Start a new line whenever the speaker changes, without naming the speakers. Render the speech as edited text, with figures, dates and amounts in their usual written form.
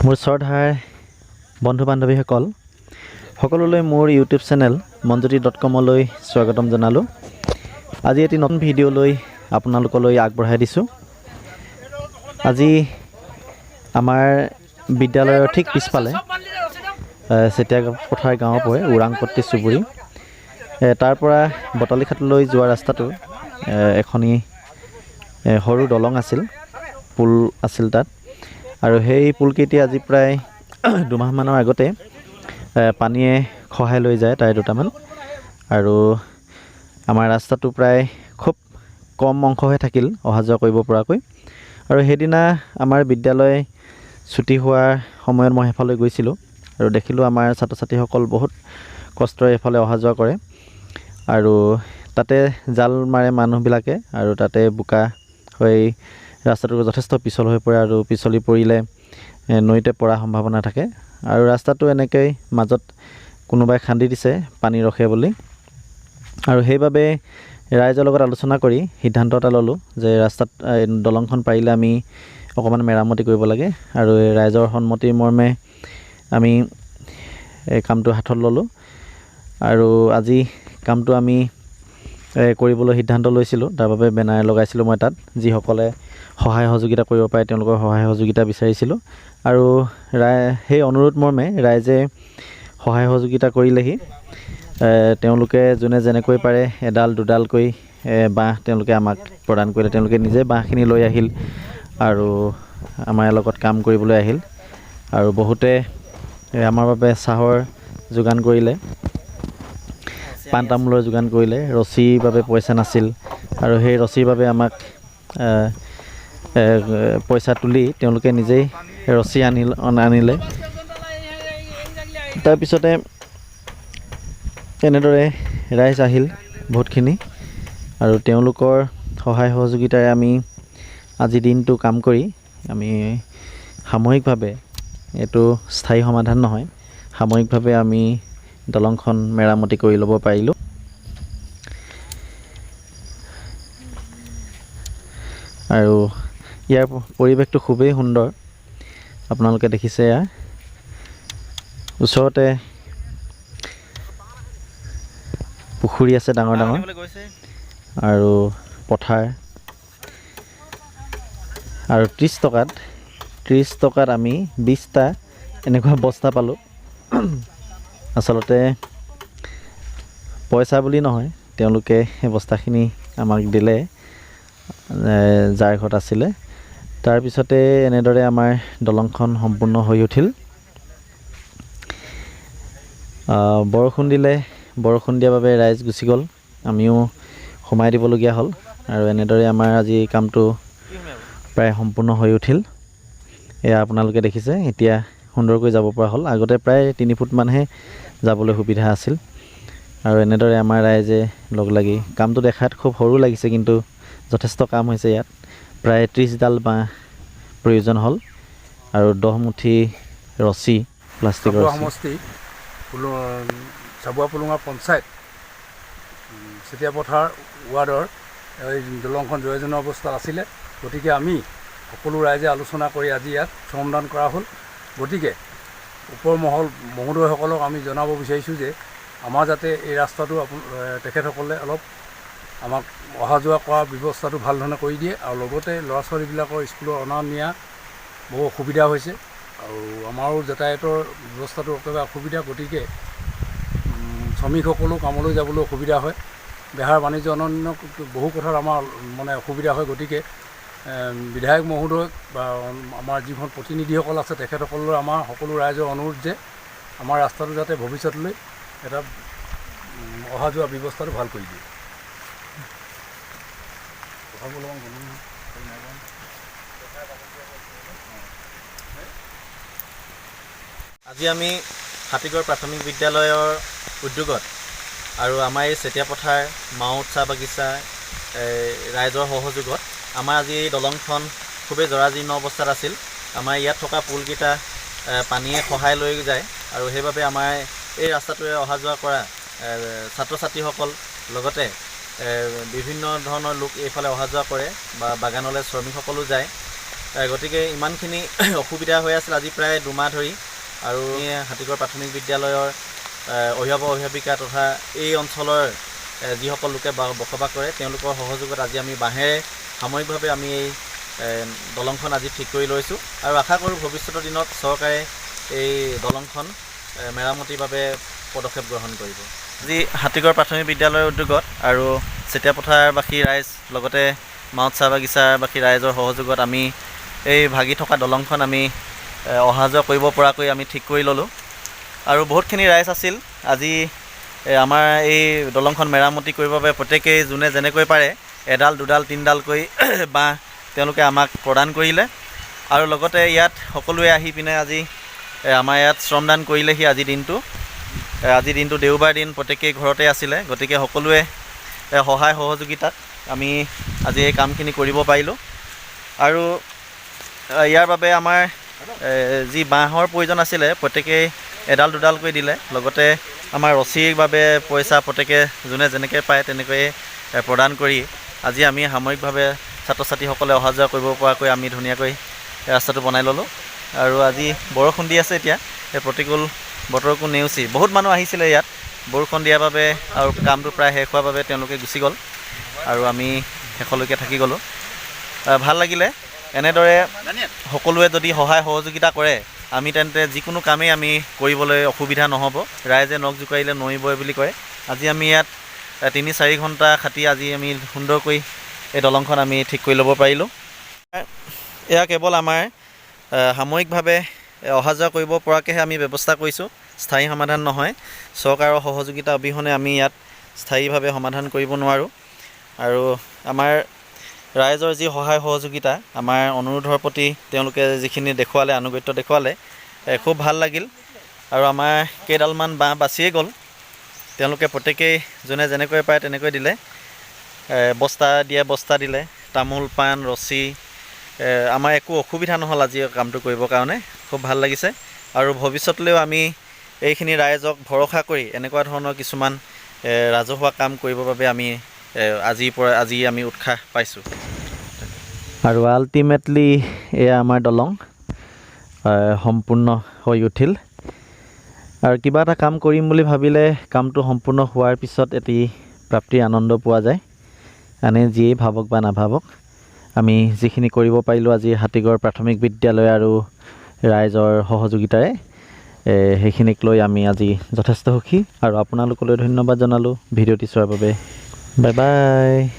মোৰ শ্ৰদ্ধাৰ বন্ধু বান্ধৱীসকল সকলোলৈ মোৰ ইউটিউব চেনেল monjoti.com-লৈ স্বাগতম জনালোঁ। আজি এটি নতুন ভিডিঅ' লৈ আপোনালোকলৈ আগবঢ়াই দিছোঁ। আজি আমাৰ বিদ্যালয়ৰ ঠিক পিছফালে চেতিয়াপথাৰ গাঁৱৰ পৰা ওৰাংপট্টি চুবুৰী তাৰ পৰা বটালিখাটলৈ যোৱা ৰাস্তাটো এখনি সৰু দলং আছিল, পুল আছিল তাত। আৰু সেই পুলকেইটি আজি প্ৰায় দুমাহমানৰ আগতে পানীয়ে খহাই লৈ যায় তাৰে দুটামান। আৰু আমাৰ ৰাস্তাটো প্ৰায় খুব কম অংশহে থাকিল অহা যোৱা কৰিব পৰাকৈ। আৰু সেইদিনা আমাৰ বিদ্যালয় ছুটি হোৱাৰ সময়ত মই সেইফালে গৈছিলোঁ আৰু দেখিলোঁ আমাৰ ছাত্ৰ ছাত্ৰীসকল বহুত কষ্টৰে এইফালে অহা যোৱা কৰে। আৰু তাতে জাল মাৰে মানুহবিলাকে আৰু তাতে বোকা হৈ ৰাস্তাটো যথেষ্ট পিছল হৈ পৰে আৰু পিছলি পৰিলে নৈতে পৰাৰ সম্ভাৱনা থাকে। আৰু ৰাস্তাটো এনেকৈ মাজত কোনোবাই খান্দি দিছে পানী ৰখে বুলি। আৰু সেইবাবে ৰাইজৰ লগত আলোচনা কৰি সিদ্ধান্ত এটা ল'লোঁ যে ৰাস্তাত দলংখন পাৰিলে আমি অকণমান মেৰামতি কৰিব লাগে। আৰু ৰাইজৰ সন্মতি মৰ্মে আমি এই কামটো হাতত ল'লোঁ। আৰু আজি কামটো আমি কৰিবলৈ সিদ্ধান্ত লৈছিলোঁ। তাৰ বাবে বেনাৰ লগাইছিলোঁ মই তাত, যিসকলে সহায় সহযোগিতা কৰিব পাৰে তেওঁলোকৰ সহায় সহযোগিতা বিচাৰিছিলোঁ। আৰু সেই অনুৰোধ মৰ্মে ৰাইজে সহায় সহযোগিতা কৰিলেহি। তেওঁলোকে যোনে যেনেকৈ পাৰে এডাল দুডালকৈ বাঁহ তেওঁলোকে আমাক প্ৰদান কৰিলে। তেওঁলোকে নিজে বাঁহখিনি লৈ আহিল আৰু আমাৰ লগত কাম কৰিবলৈ আহিল। আৰু বহুতে আমাৰ বাবে চাহৰ যোগান কৰিলে, পাণ তামোলৰ যোগান কৰিলে। ৰছীৰ বাবে পইচা নাছিল আৰু সেই ৰছীৰ বাবে আমাক পইচা তুলি তেওঁলোকে নিজেই ৰছী আনিলে। তাৰপিছতে এনেদৰে ৰাইজ আহিল বহুতখিনি আৰু তেওঁলোকৰ সহায় সহযোগিতাৰে আমি আজি দিনটো কাম কৰি আমি সামূহিকভাৱে, এইটো স্থায়ী সমাধান নহয়, সামূহিকভাৱে আমি দলংখন মেৰামতি কৰি ল'ব পাৰিলোঁ। আৰু ইয়াৰ পৰিৱেশটো খুবেই সুন্দৰ, আপোনালোকে দেখিছে। ওচৰতে পুখুৰী আছে ডাঙৰ ডাঙৰ আৰু পথাৰ। আৰু 30 টকাত আমি 20টা এনেকুৱা বস্তা পালোঁ। আচলতে পইচা বুলি নহয়, তেওঁলোকে সেই বস্তাখিনি আমাক দিলে যাৰ ঘৰত আছিলে। তাৰপিছতে এনেদৰে আমাৰ দলংখন সম্পূৰ্ণ হৈ উঠিল। বৰষুণ দিয়াৰ বাবে ৰাইজ গুচি গ'ল, আমিও সোমাই দিবলগীয়া হ'ল। আৰু এনেদৰে আমাৰ আজি কামটো প্ৰায় সম্পূৰ্ণ হৈ উঠিল। এয়া আপোনালোকে দেখিছে, এতিয়া সুন্দৰকৈ যাব পৰা হ'ল। আগতে প্ৰায় 3 ফুটমানহে যাবলৈ সুবিধা আছিল। আৰু এনেদৰে আমাৰ ৰাইজে লগ লাগি কামটো দেখাত খুব সৰু লাগিছে, কিন্তু যথেষ্ট কাম হৈছে ইয়াত। প্ৰায় 30ডাল বাঁহ প্ৰয়োজন হ'ল আৰু 10 মুঠি ৰছী, প্লাষ্টিকৰ
সমষ্টি চাবুৱা পুলুঙা পঞ্চায়ত চেতিয়াপথাৰ ৱাৰ্ডৰ এই দলংখন জৰাজীৰ্ণ অৱস্থাত আছিলে। গতিকে আমি সকলো ৰাইজে আলোচনা কৰি আজি ইয়াত শ্ৰমদান কৰা হ'ল। গতিকে ওপৰ মহল মহোদয়সকলক আমি জনাব বিচাৰিছোঁ যে আমাৰ যাতে এই ৰাস্তাটো তেখেতসকলে অলপ আমাক অহা যোৱা কৰা ব্যৱস্থাটো ভাল ধৰণে কৰি দিয়ে। আৰু লগতে ল'ৰা ছোৱালীবিলাকৰ স্কুলৰ অনা নিয়া বহু অসুবিধা হৈছে আৰু আমাৰো যাতায়াতৰ ব্যৱস্থাটো একেবাৰে অসুবিধা। গতিকে শ্ৰমিকসকলো কামলৈ যাবলৈ অসুবিধা হয়। বেহাৰ বাণিজ্য অন্যান্য বহু কথাত আমাৰ অসুবিধা হয়। গতিকে বিধায়ক মহোদয় বা আমাৰ যিখন প্ৰতিনিধিসকল আছে তেখেতসকলৰ আমাৰ সকলো ৰাইজৰ অনুৰোধ যে আমাৰ ৰাস্তাটো যাতে ভৱিষ্যতলৈ এটা অহা যোৱা ব্যৱস্থাটো ভাল কৰি দিয়ে।
আজি আমি হাতীগড় প্ৰাথমিক বিদ্যালয়ৰ উদ্যোগত আৰু আমাৰ এই চেতিয়াপথাৰ মাউত চাহ বাগিচা ৰাইজৰ সহযোগত আমাৰ আজি এই দলংখন খুবেই জৰাজীৰ্ণ অৱস্থাত আছিল। আমাৰ ইয়াত থকা পুলকেইটা পানীয়ে খহাই লৈ যায় আৰু সেইবাবে আমাৰ এই ৰাস্তাটোৱে অহা যোৱা কৰা ছাত্ৰ ছাত্ৰীসকল লগতে বিভিন্ন ধৰণৰ লোক এইফালে অহা যোৱা কৰে বা বাগানলৈ শ্ৰমিকসকলো যায়। গতিকে ইমানখিনি অসুবিধা হৈ আছিল আজি প্ৰায় 2 মাহ ধৰি। আৰু হাতীগড় প্ৰাথমিক বিদ্যালয়ৰ অভিভাৱক অভিভাৱিকা তথা এই অঞ্চলৰ যিসকল লোকে বসবাস কৰে তেওঁলোকৰ সহযোগত আজি আমি বাঁহেৰে সাময়িকভাৱে আমি এই দলংখন আজি ঠিক কৰি লৈছোঁ আৰু আশা কৰোঁ ভৱিষ্যতৰ দিনত চৰকাৰে এই দলংখন মেৰামতিৰ বাবে পদক্ষেপ গ্ৰহণ কৰিব। আজি হাতীগড় প্ৰাথমিক বিদ্যালয়ৰ উদ্যোগত আৰু চেতিয়াপথাৰবাসী ৰাইজ লগতে মাউত চাহ বাগিচাবাসী ৰাইজৰ সহযোগত আমি এই ভাগি থকা দলংখন আমি অহা যোৱা কৰিব পৰাকৈ আমি ঠিক কৰি ল'লোঁ। আৰু বহুতখিনি ৰাইজ আছিল আজি আমাৰ এই দলংখন মেৰামতি কৰিবৰ বাবে প্ৰত্যেকেই যোনে যেনেকৈ পাৰে এডাল দুডাল তিনিডালকৈ বাঁহ তেওঁলোকে আমাক প্ৰদান কৰিলে। আৰু লগতে ইয়াত সকলোৱে আহি পিনে আজি আমাৰ ইয়াত শ্ৰমদান কৰিলেহি। আজি দিনটো দেওবাৰ দিন, প্ৰত্যেকেই ঘৰতে আছিলে, গতিকে সকলোৱে সহায় সহযোগিতাত আমি আজি এই কামখিনি কৰিব পাৰিলোঁ। আৰু ইয়াৰ বাবে আমাৰ যি বাঁহৰ প্ৰয়োজন আছিলে প্ৰত্যেকেই এডাল দুডালকৈ দিলে। লগতে আমাৰ ৰছীৰ বাবে পইচা প্ৰত্যেকে যোনে যেনেকৈ পায় তেনেকৈয়ে প্ৰদান কৰি আজি আমি সাময়িকভাৱে ছাত্ৰ ছাত্ৰীসকলে অহা যোৱা কৰিব পৰাকৈ আমি ধুনীয়াকৈ ৰাস্তাটো বনাই ল'লোঁ। আৰু আজি বৰষুণ দি আছে, এতিয়া এই প্ৰতিকূল বতৰকো নেওচি বহুত মানুহ আহিছিলে ইয়াত। বৰষুণ দিয়াৰ বাবে আৰু কামটো প্ৰায় শেষ হোৱাৰ বাবে তেওঁলোকে গুচি গ'ল আৰু আমি শেষলৈকে থাকি গ'লোঁ। ভাল লাগিলে। এনেদৰে সকলোৱে যদি সহায় সহযোগিতা কৰে আমি তেন্তে যিকোনো কামেই আমি কৰিবলৈ অসুবিধা নহ'ব। ৰাইজে নখ জোকাৰিলে নৈ বয় বুলি কয়। আজি আমি ইয়াত 3-4 ঘণ্টা খাটি আজি আমি সুন্দৰকৈ এই দলংখন আমি ঠিক কৰি ল'ব পাৰিলোঁ। এয়া কেৱল আমাৰ সাময়িকভাৱে অহা যোৱা কৰিব পৰাকৈহে আমি ব্যৱস্থা কৰিছোঁ, স্থায়ী সমাধান নহয়। চৰকাৰৰ সহযোগিতা অবিহনে আমি ইয়াত স্থায়ীভাৱে সমাধান কৰিব নোৱাৰোঁ। আৰু আমাৰ ৰাইজৰ যি সহায় সহযোগিতা, আমাৰ অনুৰোধৰ প্ৰতি তেওঁলোকে যিখিনি দেখুৱালে, আনুগত্য দেখুৱালে, খুব ভাল লাগিল। আৰু আমাৰ কেইডালমান বাঁহ বাচিয়ে গ'ল। তেওঁলোকে প্ৰত্যেকেই যোনে যেনেকৈ পায় তেনেকৈ দিলে। বস্তা দিলে, তামোল পাণ ৰছী। আমাৰ একো অসুবিধা নহ'ল আজি কামটো কৰিবৰ কাৰণে। খুব ভাল লাগিছে। আৰু ভৱিষ্যতলৈও আমি এইখিনি ৰাইজক ভৰসা কৰি এনেকুৱা ধৰণৰ কিছুমান ৰাজহুৱা কাম কৰিবৰ বাবে আমি আজি আমি উৎসাহ পাইছোঁ। আৰু আল্টিমেটলি এয়া আমাৰ দলং সম্পূৰ্ণ হৈ উঠিল। আৰু কিবা এটা কাম কৰিম বুলি ভাবিলে কামটো সম্পূৰ্ণ হোৱাৰ পিছত এটি প্ৰাপ্তিৰ আনন্দ পোৱা যায়। আনে যিয়েই ভাবক বা নাভাবক, আমি যিখিনি কৰিব পাৰিলোঁ আজি হাতীগড় প্ৰাথমিক বিদ্যালয় আৰু ৰাইজৰ সহযোগিতাৰে, সেইখিনিক লৈ আমি আজি যথেষ্ট সুখী। আৰু আপোনালোকলৈ ধন্যবাদ জনালোঁ ভিডিঅ'টি চোৱাৰ বাবে। Bye bye.